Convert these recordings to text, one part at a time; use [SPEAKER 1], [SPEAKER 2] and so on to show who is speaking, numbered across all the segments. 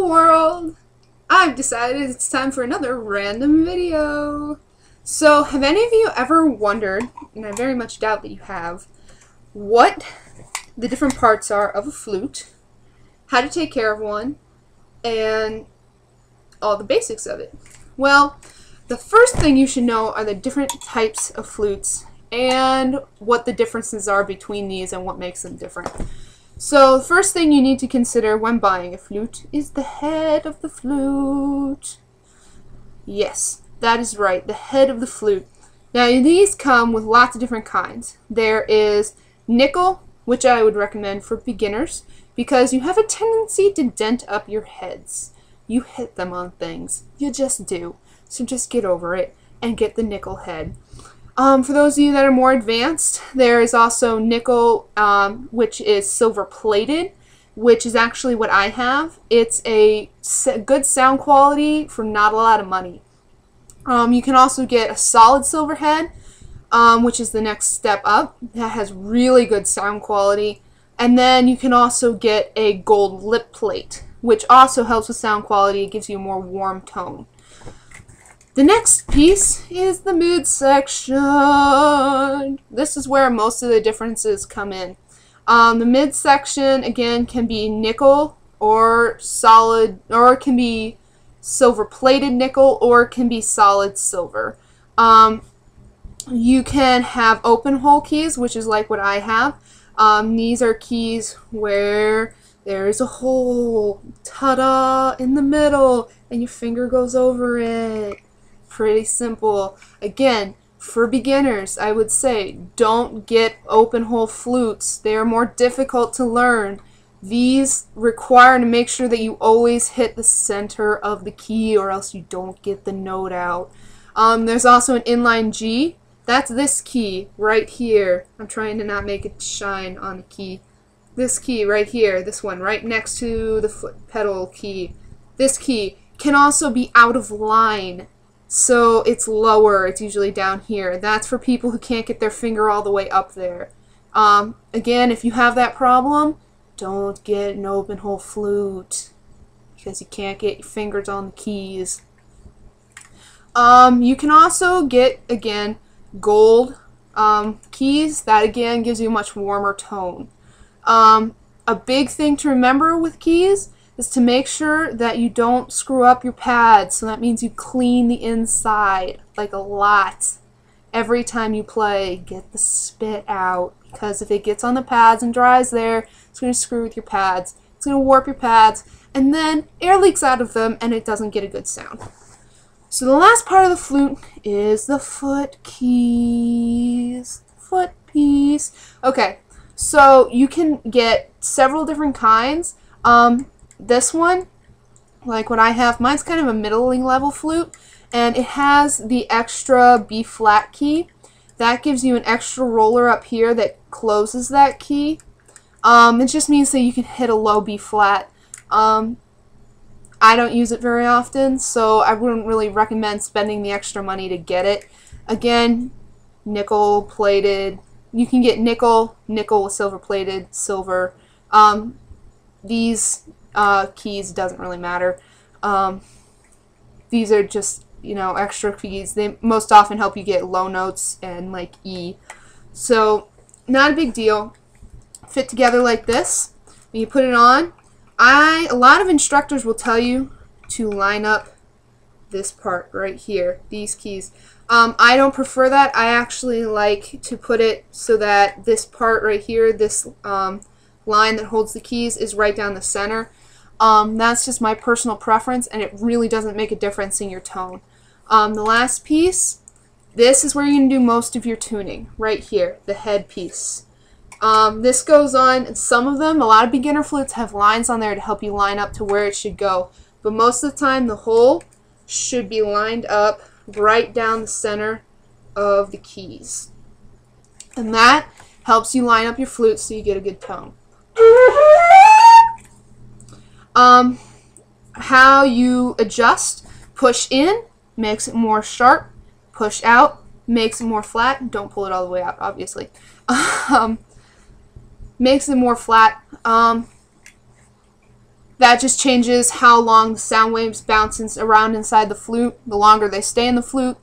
[SPEAKER 1] world! I've decided it's time for another random video. So, have any of you ever wondered, and I very much doubt that you have, what the different parts are of a flute, how to take care of one, and all the basics of it? Well, the first thing you should know are the different types of flutes and what the differences are between these and what makes them different. So the first thing you need to consider when buying a flute is the head of the flute. Yes, that is right, the head of the flute. Now these come with lots of different kinds. There is nickel, which I would recommend for beginners because you have a tendency to dent up your heads. You hit them on things. You just do. So just get over it and get the nickel head. For those of you that are more advanced, there is also nickel, which is silver plated, which is actually what I have. It's a good sound quality for not a lot of money. You can also get a solid silver head, which is the next step up. That has really good sound quality. And then you can also get a gold lip plate, which also helps with sound quality. It gives you a more warm tone. The next piece is the midsection. This is where most of the differences come in. The midsection, again, can be nickel or solid, or it can be silver-plated nickel, or it can be solid silver. You can have open hole keys, which is like what I have. These are keys where there's a hole, ta-da, in the middle, and your finger goes over it. Pretty simple. Again, for beginners, I would say don't get open hole flutes. They are more difficult to learn. These require to make sure that you always hit the center of the key or else you don't get the note out. There's also an inline G. That's this key right here. I'm trying to not make it shine on the key. This key right here, this one right next to the foot pedal key. This key can also be out of line. So it's lower, it's usually down here. That's for people who can't get their finger all the way up there. Again, if you have that problem, don't get an open hole flute because you can't get your fingers on the keys. You can also get, again, gold keys. That again gives you a much warmer tone. A big thing to remember with keys is to make sure that you don't screw up your pads. So that means you clean the inside, like a lot. Every time you play, get the spit out, because if it gets on the pads and dries there, it's going to screw with your pads. It's going to warp your pads, and then air leaks out of them and it doesn't get a good sound. So the last part of the flute is the foot keys. Foot piece. Okay, so you can get several different kinds. This one, like what I have, mine's kind of a middling level flute, and it has the extra B flat key. That gives you an extra roller up here that closes that key. It just means that you can hit a low B flat. I don't use it very often, so I wouldn't really recommend spending the extra money to get it. Again, nickel plated. You can get nickel with silver plated, silver. These keys doesn't really matter. These are just, you know, extra keys. They most often help you get low notes and like E. So not a big deal. Fit together like this. When you put it on, a lot of instructors will tell you to line up this part right here, these keys. I don't prefer that. I actually like to put it so that this part right here, this line that holds the keys, is right down the center. That's just my personal preference, and it really doesn't make a difference in your tone. The last piece, this is where you're going to do most of your tuning, right here, the head piece. This goes on, some of them, a lot of beginner flutes have lines on there to help you line up to where it should go, but most of the time the hole should be lined up right down the center of the keys. And that helps you line up your flute so you get a good tone. How you adjust: push in makes it more sharp, push out makes it more flat. Don't pull it all the way out, obviously. Makes it more flat. That just changes how long the sound waves bounce around inside the flute. The longer they stay in the flute,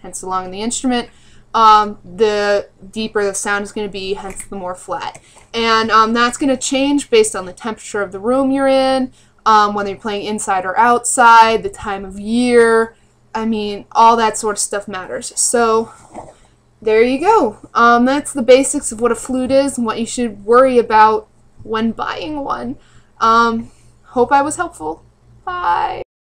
[SPEAKER 1] hence the longer the instrument, the deeper the sound is going to be, hence the more flat. And that's going to change based on the temperature of the room you're in, whether you're playing inside or outside, the time of year. I mean, all that sort of stuff matters. So there you go. That's the basics of what a flute is and what you should worry about when buying one. Hope I was helpful. Bye.